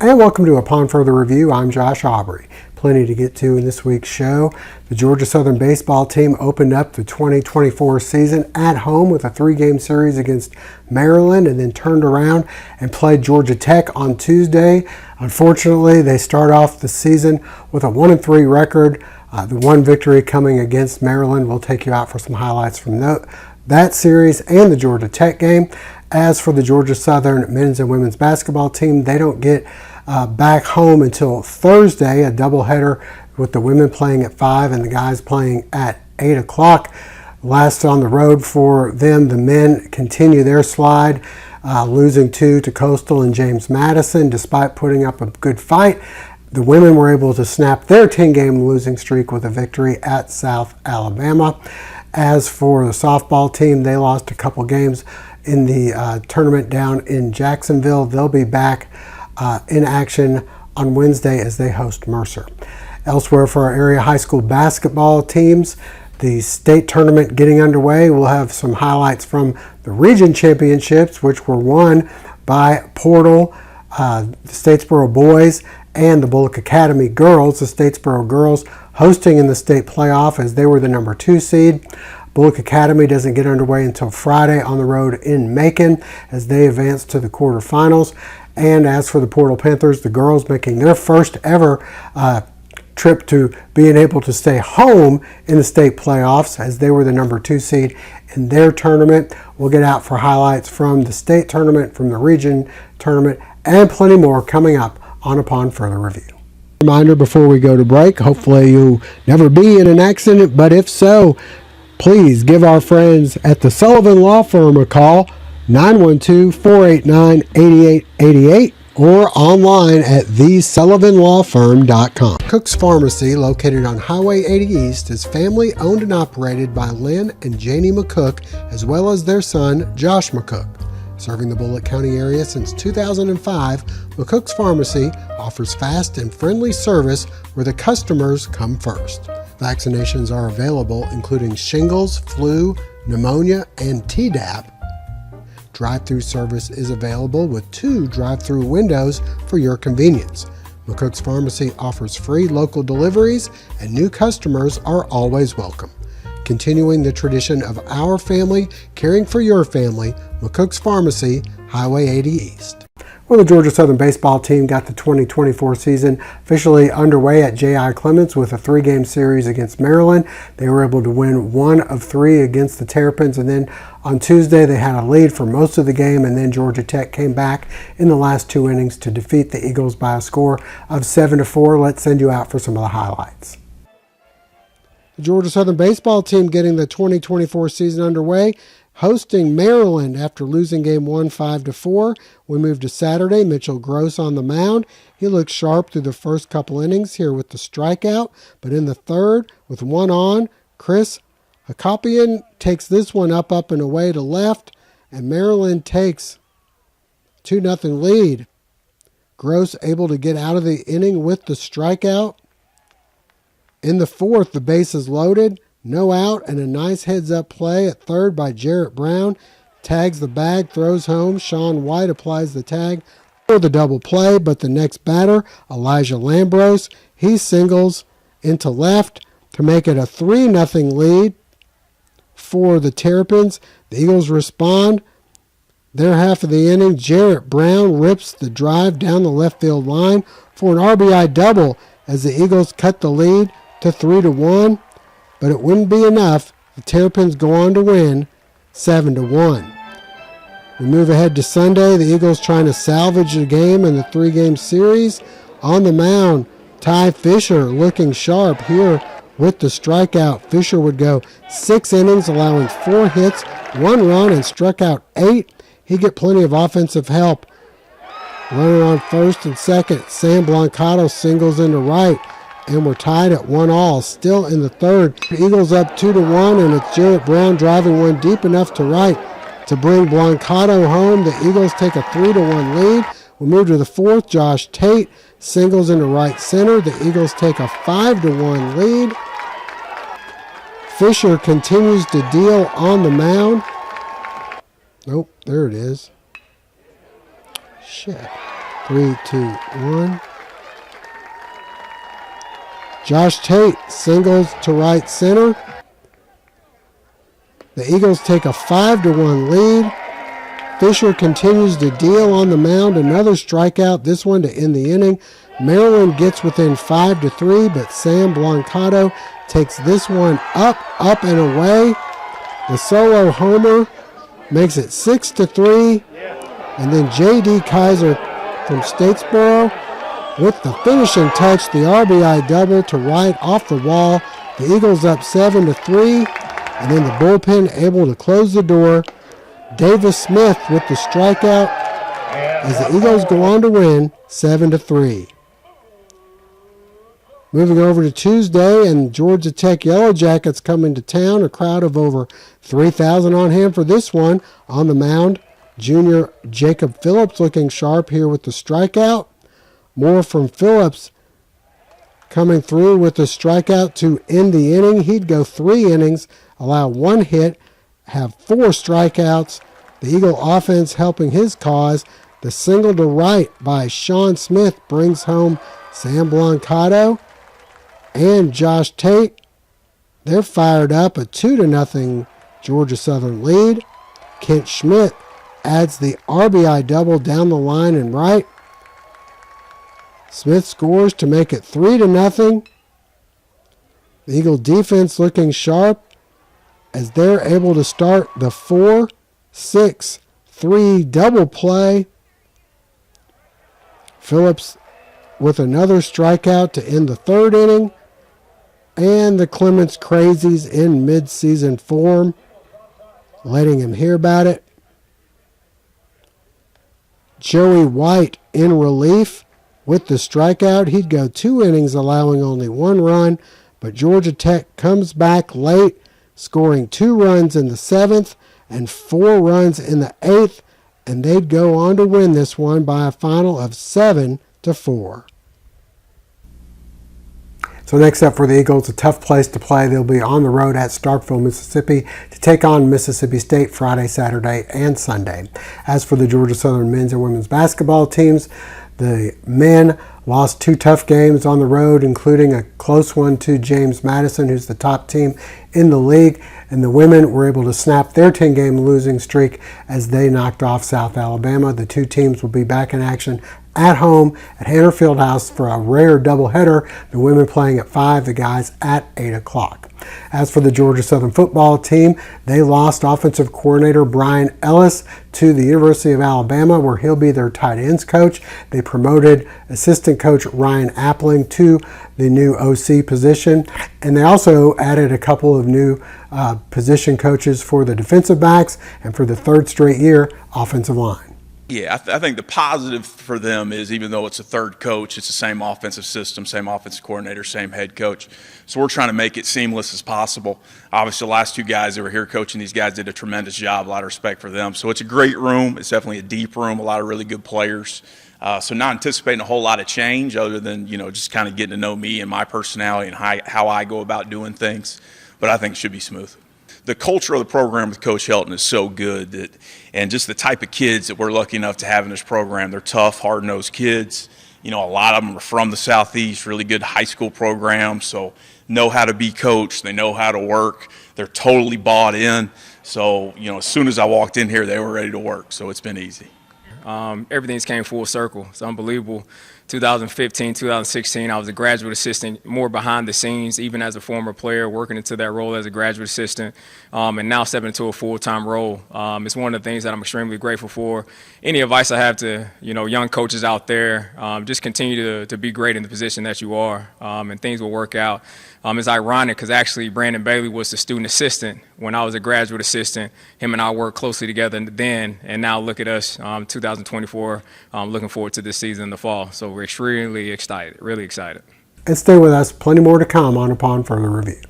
And welcome to Upon Further Review. I'm Josh Aubrey. Plenty to get to in this week's show. The Georgia Southern baseball team opened up the 2024 season at home with a 3-game series against Maryland and then turned around and played Georgia Tech on Tuesday. Unfortunately, they start off the season with a 1-3 record. The one victory coming against Maryland. We'll take you out for some highlights from that series and the Georgia Tech game. As for the Georgia Southern men's and women's basketball team, they don't get back home until Thursday, a doubleheader with the women playing at 5 and the guys playing at 8 o'clock. Last on the road for them, the men continue their slide, losing 2 to Coastal and James Madison despite putting up a good fight. The women were able to snap their 10-game losing streak with a victory at South Alabama. As for the softball team, they lost a couple games in the tournament down in Jacksonville. They'll be back in action on Wednesday as they host Mercer. Elsewhere for our area high school basketball teams, the state tournament getting underway. We'll have some highlights from the region championships, which were won by Portal, the Statesboro boys, and the Bulloch Academy girls. The Statesboro girls hosting in the state playoff as they were the number 2 seed. Bulloch Academy doesn't get underway until Friday on the road in Macon as they advance to the quarterfinals. And as for the Portal Panthers, the girls making their first ever trip to being able to stay home in the state playoffs as they were the number 2 seed in their tournament. We'll get out for highlights from the state tournament, from the region tournament, and plenty more coming up on Upon Further Review. Reminder before we go to break, hopefully you'll never be in an accident, but if so, please give our friends at the Sullivan Law Firm a call, 912-489-8888, or online at thesullivanlawfirm.com. Cook's Pharmacy, located on Highway 80 East, is family owned and operated by Lynn and Janie McCook, as well as their son, Josh McCook. Serving the Bulloch County area since 2005, McCook's Pharmacy offers fast and friendly service where the customers come first. Vaccinations are available, including shingles, flu, pneumonia, and Tdap. Drive-through service is available with 2 drive-through windows for your convenience. McCook's Pharmacy offers free local deliveries, and new customers are always welcome. Continuing the tradition of our family caring for your family, McCook's Pharmacy, Highway 80 East. Well, the Georgia Southern baseball team got the 2024 season officially underway at J.I. Clements with a 3-game series against Maryland. They were able to win 1 of 3 against the Terrapins, and then on Tuesday they had a lead for most of the game, and then Georgia Tech came back in the last 2 innings to defeat the Eagles by a score of 7-4. Let's send you out for some of the highlights. The Georgia Southern baseball team getting the 2024 season underway, hosting Maryland after losing game 1 5-4. We move to Saturday. Mitchell Gross on the mound. He looked sharp through the first couple innings here with the strikeout, but in the third, with 1 on, Chris Hakopian takes this one up and away to left, and Maryland takes 2-0 lead. Gross able to get out of the inning with the strikeout. In the fourth, the bases loaded, no out, and a nice heads-up play at third by Jarrett Brown. Tags the bag, throws home. Sean White applies the tag for the double play, but the next batter, Elijah Lambros, he singles into left to make it a 3-0 lead for the Terrapins. The Eagles respond. Their half of the inning, Jarrett Brown rips the drive down the left field line for an RBI double as the Eagles cut the lead to 3-1, but it wouldn't be enough. The Terrapins go on to win 7-1. We move ahead to Sunday. The Eagles trying to salvage the game in the 3-game series. On the mound, Ty Fisher looking sharp here with the strikeout. Fisher would go 6 innings, allowing 4 hits, 1 run, and struck out 8. He get plenty of offensive help. Runner on first and second, Sam Blancato singles into right, and we're tied at 1-1, still in the third. The Eagles up 2-1, and it's Jarrett Brown driving one deep enough to right to bring Blancato home. The Eagles take a 3-1 lead. We move to the fourth. Josh Tate singles into right center. The Eagles take a 5-1 lead. Fisher continues to deal on the mound. Nope, there it is. Shit. 3, 2, 1. Josh Tate singles to right center. The Eagles take a 5-1 lead. Fisher continues to deal on the mound. Another strikeout, this one to end the inning. Maryland gets within 5-3, but Sam Blancato takes this one up and away. The solo homer makes it 6-3. And then J.D. Kaiser from Statesboro with the finishing touch, the RBI double to right off the wall. The Eagles up 7-3. And then the bullpen able to close the door. Davis Smith with the strikeout as the Eagles go on to win 7-3. Moving over to Tuesday, and Georgia Tech Yellow Jackets coming to town. A crowd of over 3,000 on hand for this one. On the mound, junior Jacob Phillips looking sharp here with the strikeout. More from Phillips coming through with the strikeout to end the inning. He'd go 3 innings, allow 1 hit, have 4 strikeouts. The Eagle offense helping his cause. The single to right by Sean Smith brings home Sam Blancato and Josh Tate. They're fired up, a 2-0 Georgia Southern lead. Kent Schmidt adds the RBI double down the line and right. Smith scores to make it 3-0. The Eagle defense looking sharp as they're able to start the 4-6-3 double play. Phillips with another strikeout to end the 3rd inning. And the Clements Crazies in mid-season form, letting him hear about it. Joey White in relief with the strikeout. He'd go 2 innings, allowing only 1 run, but Georgia Tech comes back late, scoring 2 runs in the 7th and 4 runs in the 8th, and they'd go on to win this one by a final of 7-4. So next up for the Eagles, a tough place to play. They'll be on the road at Starkville, Mississippi to take on Mississippi State Friday, Saturday, and Sunday. As for the Georgia Southern men's and women's basketball teams, the men lost 2 tough games on the road, including a close one to James Madison, who's the top team in the league. And the women were able to snap their 10-game losing streak as they knocked off South Alabama. The 2 teams will be back in action at home at Hanner Fieldhouse for a rare doubleheader. The women playing at 5, the guys at 8 o'clock. As for the Georgia Southern football team, they lost offensive coordinator Brian Ellis to the University of Alabama, where he'll be their tight ends coach. They promoted assistant coach Ryan Appling to the new OC position, and they also added a couple of new position coaches for the defensive backs and for the 3rd straight year, offensive line. Yeah, I think the positive for them is even though it's a 3rd coach, it's the same offensive system, same offensive coordinator, same head coach. So we're trying to make it seamless as possible. Obviously, the last 2 guys that were here coaching, these guys did a tremendous job, a lot of respect for them. So it's a great room. It's definitely a deep room, a lot of really good players. So not anticipating a whole lot of change other than, just kind of getting to know me and my personality and how I go about doing things. But I think it should be smooth. The culture of the program with Coach Helton is so good and just the type of kids that we're lucky enough to have in this program, they're tough, hard-nosed kids. A lot of them are from the Southeast, really good high school programs, so know how to be coached, they know how to work, they're totally bought in. So, as soon as I walked in here, they were ready to work, so it's been easy. Everything's came full circle. It's unbelievable. 2015, 2016, I was a graduate assistant, more behind the scenes, even as a former player, working into that role as a graduate assistant, and now stepping into a full-time role. It's one of the things that I'm extremely grateful for. Any advice I have to, young coaches out there, just continue to be great in the position that you are, and things will work out. It's ironic because actually Brandon Bailey was the student assistant when I was a graduate assistant. Him and I worked closely together then, and now look at us, 2024, looking forward to this season in the fall. So we're extremely excited, really excited. And stay with us, plenty more to come on upon further review.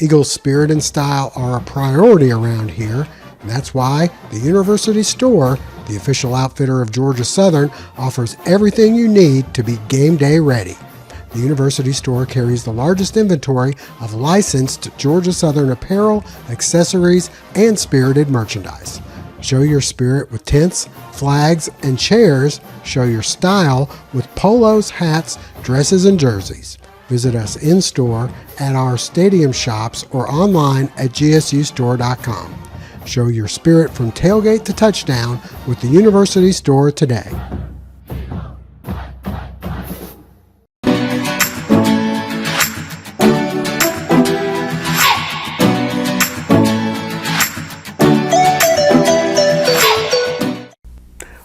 Eagles' spirit and style are a priority around here, and that's why the University Store, the official outfitter of Georgia Southern, offers everything you need to be game day ready. The University Store carries the largest inventory of licensed Georgia Southern apparel, accessories, and spirited merchandise. Show your spirit with tents, flags, and chairs. Show your style with polos, hats, dresses, and jerseys. Visit us in-store at our stadium shops or online at gsustore.com. Show your spirit from tailgate to touchdown with the University Store today.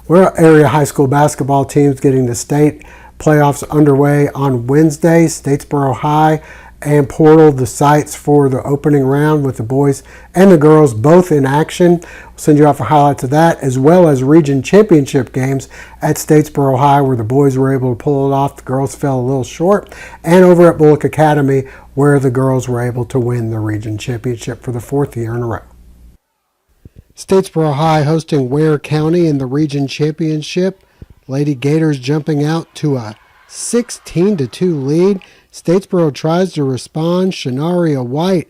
We're area high school basketball teams getting the state playoffs underway on Wednesday. Statesboro High and Portal, the sites for the opening round with the boys and the girls both in action. We'll send you off a highlight of that, as well as region championship games at Statesboro High where the boys were able to pull it off. The girls fell a little short. And over at Bulloch Academy where the girls were able to win the region championship for the fourth year in a row. Statesboro High hosting Ware County in the region championship. Lady Gators jumping out to a 16-2 lead. Statesboro tries to respond. Shanaria White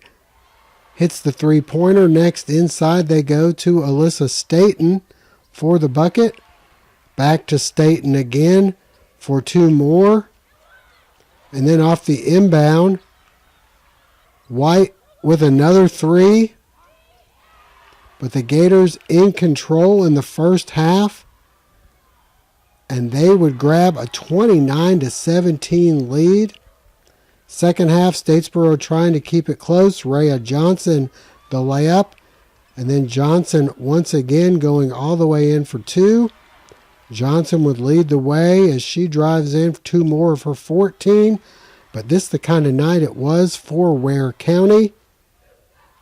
hits the three-pointer. Next inside they go to Alyssa Staten for the bucket. Back to Staten again for two more. And then off the inbound, White with another three. But the Gators in control in the first half. And they would grab a 29-17 lead. Second half, Statesboro trying to keep it close. Rhea Johnson, the layup. And then Johnson once again going all the way in for two. Johnson would lead the way as she drives in for two more of her 14. But this is the kind of night it was for Ware County.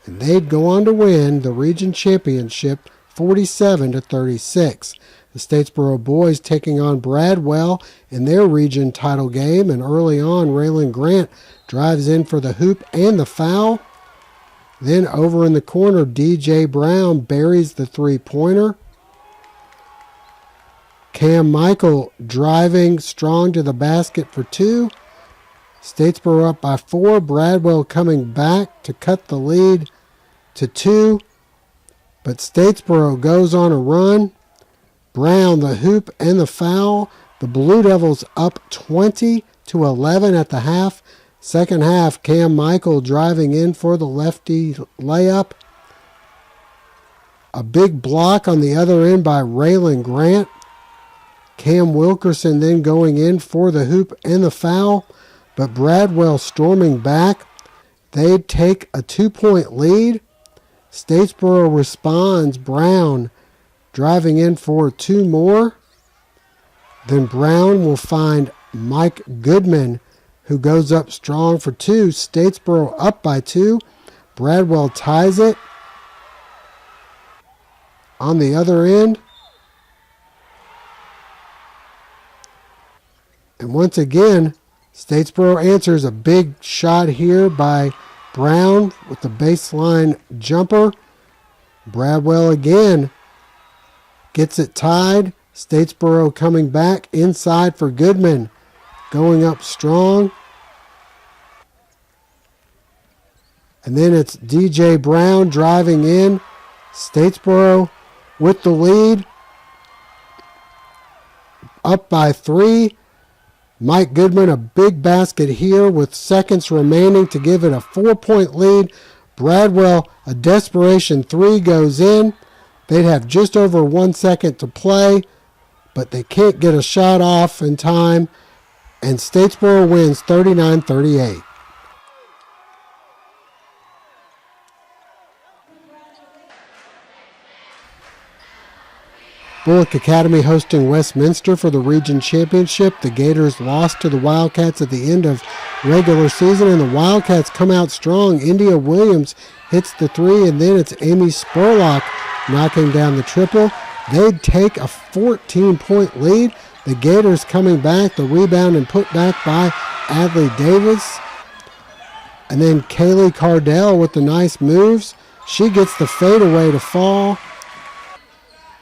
And they'd go on to win the region championship 47-36. The Statesboro boys taking on Bradwell in their region title game. And early on, Raylan Grant drives in for the hoop and the foul. Then over in the corner, DJ Brown buries the three-pointer. Cam Michael driving strong to the basket for two. Statesboro up by four. Bradwell coming back to cut the lead to two. But Statesboro goes on a run. Brown, the hoop and the foul. The Blue Devils up 20-11 at the half. Second half, Cam Michael driving in for the lefty layup. A big block on the other end by Raylan Grant. Cam Wilkerson then going in for the hoop and the foul. But Bradwell storming back. They'd take a 2-point lead. Statesboro responds. Brown driving in for two more. Then Brown will find Mike Goodman, who goes up strong for two. Statesboro up by two. Bradwell ties it. On the other end. And once again, Statesboro answers a big shot here by Brown with the baseline jumper. Bradwell again gets it tied. Statesboro coming back inside for Goodman. Going up strong. And then it's DJ Brown driving in. Statesboro with the lead. Up by three. Mike Goodman, a big basket here with seconds remaining to give it a 4-point lead. Bradwell, a desperation three goes in. They'd have just over 1 second to play, but they can't get a shot off in time, and Statesboro wins 39-38. Bulloch Academy hosting Westminster for the region championship. The Gators lost to the Wildcats at the end of regular season, and the Wildcats come out strong. India Williams hits the three, and then it's Amy Spurlock knocking down the triple. They'd take a 14-point lead. The Gators coming back, the rebound and put back by Adley Davis. And then Kaylee Cardell with the nice moves. She gets the fadeaway to fall.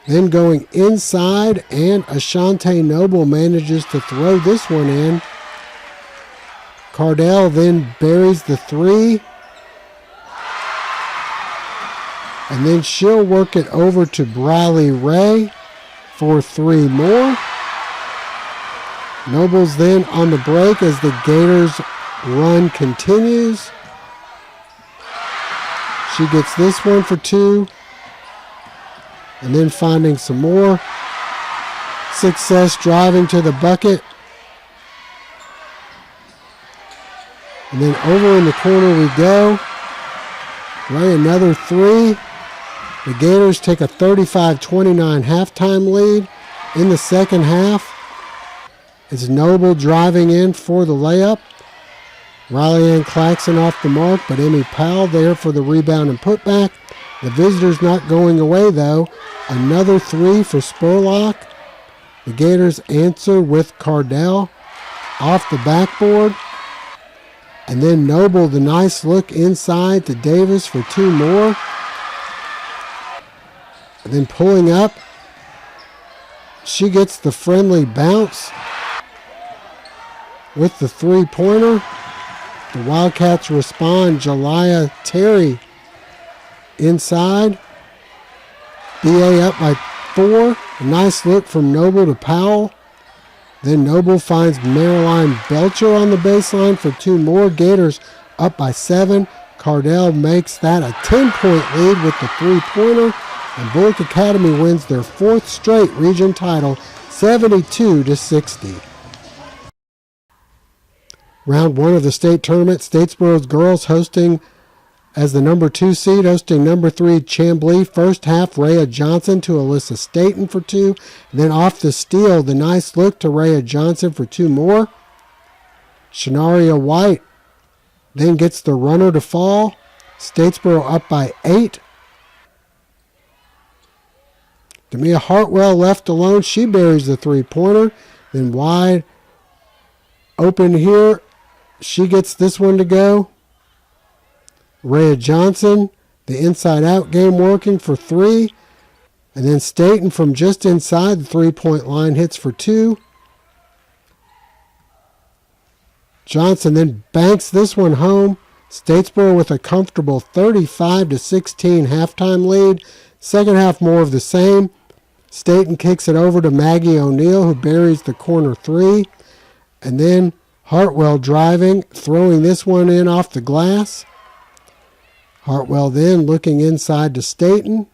Then going inside, and Ashante Noble manages to throw this one in. Cardell then buries the three. And then she'll work it over to Briley Ray for 3 more. Noble's then on the break as the Gators run continues. She gets this one for 2. And then finding some more success driving to the bucket. And then over in the corner we go. Ray another 3. The Gators take a 35-29 halftime lead in the second half. It's Noble driving in for the layup. Riley Ann Claxon off the mark, but Emmy Powell there for the rebound and putback. The visitors not going away, though. Another 3 for Spurlock. The Gators answer with Cardell off the backboard. And then Noble, the nice look inside to Davis for 2 more. And then pulling up, she gets the friendly bounce with the 3-pointer. The Wildcats respond. Jaliyah Terry inside. BA up by 4. A nice look from Noble to Powell. Then Noble finds Marilyn Belcher on the baseline for 2 more. Gators up by 7. Cardell makes that a 10-point lead with the 3-pointer. And Bulloch Academy wins their 4th straight region title, 72-60. Round 1 of the state tournament, Statesboro's girls hosting as the number 2 seed, hosting number 3 Chamblee. First half, Rhea Johnson to Alyssa Staten for 2. And then off the steal, the nice look to Rhea Johnson for 2 more. Shanaria White then gets the runner to fall. Statesboro up by 8. Demia Hartwell left alone. She buries the 3-pointer. Then wide open here. She gets this one to go. Rhea Johnson, the inside-out game working for 3. And then Staten from just inside the 3-point line hits for 2. Johnson then banks this one home. Statesboro with a comfortable 35-16 halftime lead. Second half, more of the same. Staten kicks it over to Maggie O'Neill, who buries the corner 3. And then Hartwell driving, throwing this one in off the glass. Hartwell then looking inside to Staten.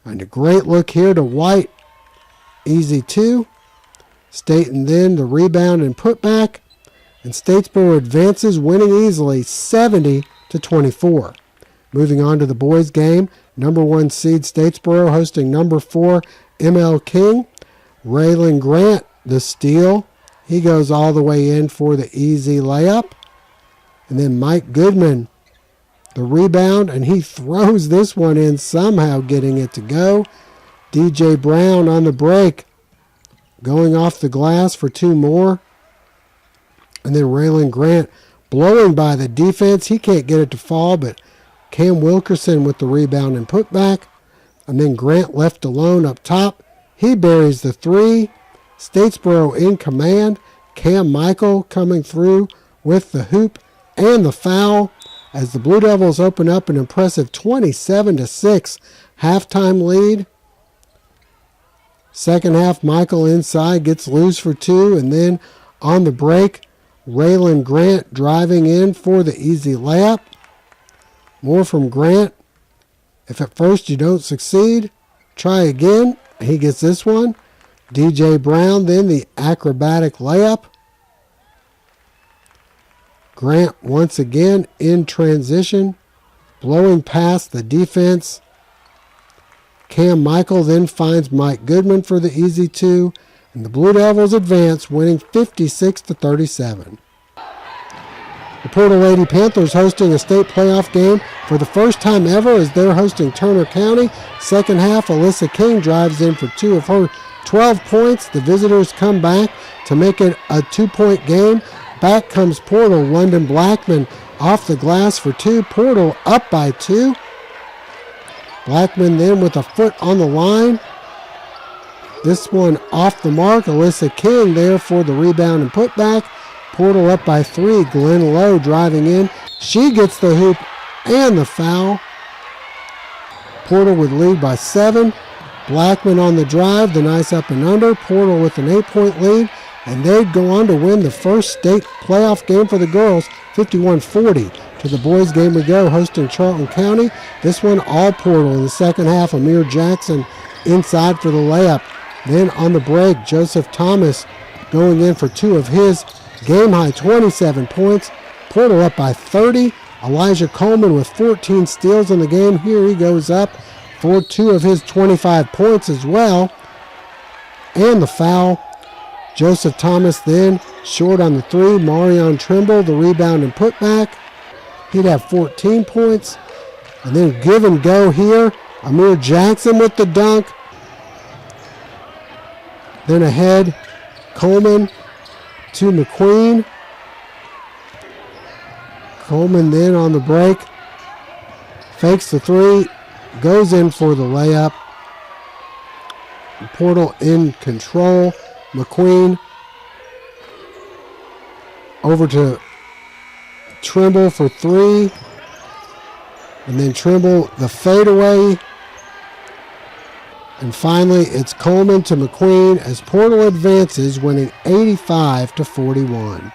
And a great look here to White. Easy 2. Staten then the rebound and putback. And Statesboro advances, winning easily 70-24. Moving on to the boys' game, number 1 seed Statesboro hosting number 4 ML King. Raylan Grant, the steal. He goes all the way in for the easy layup. And then Mike Goodman, the rebound, and he throws this one in, somehow getting it to go. DJ Brown on the break, going off the glass for 2 more. And then Raylan Grant blowing by the defense. He can't get it to fall, but Cam Wilkerson with the rebound and putback. And then Grant left alone up top. He buries the 3. Statesboro in command. Cam Michael coming through with the hoop and the foul as the Blue Devils open up an impressive 27-6 halftime lead. Second half, Michael inside gets loose for 2. And then on the break, Raylan Grant driving in for the easy layup. More from Grant. If at first you don't succeed, try again. He gets this one. DJ Brown then the acrobatic layup. Grant once again in transition, blowing past the defense. Cam Michael then finds Mike Goodman for the easy 2. And the Blue Devils advance, winning 56-37. The Portal Lady Panthers hosting a state playoff game for the first time ever as they're hosting Turner County. Second half, Alyssa King drives in for 2 of her 12 points. The visitors come back to make it a 2-point game. Back comes Portal. London Blackman off the glass for 2. Portal up by 2. Blackman then with a foot on the line. This one off the mark. Alyssa King there for the rebound and putback. Portal up by 3. Glenn Lowe driving in. She gets the hoop and the foul. Portal would lead by 7. Blackman on the drive, the nice up and under. Portal with an 8-point lead, and they'd go on to win the first state playoff game for the girls, 51-40. To the boys game we go, hosting Charlton County. This one all Portal in the second half. Amir Jackson inside for the layup. Then on the break, Joseph Thomas going in for 2 of his game-high 27 points. Portal up by 30. Elijah Coleman with 14 steals in the game. Here he goes up for 2 of his 25 points as well. And the foul. Joseph Thomas then short on the 3. Marion Trimble, the rebound and putback. He'd have 14 points. And then give and go here. Amir Jackson with the dunk. Then ahead, Coleman to McQueen. Coleman then on the break. Fakes the 3. Goes in for the layup. Portal in control. McQueen over to Trimble for 3. And then Trimble the fadeaway. And finally, it's Coleman to McQueen as Portal advances, winning 85-41.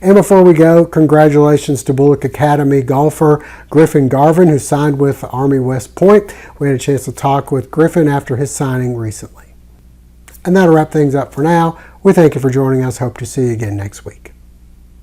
And before we go, congratulations to Bulloch Academy golfer Griffin Garvin, who signed with Army West Point. We had a chance to talk with Griffin after his signing recently. And that'll wrap things up for now. We thank you for joining us. Hope to see you again next week.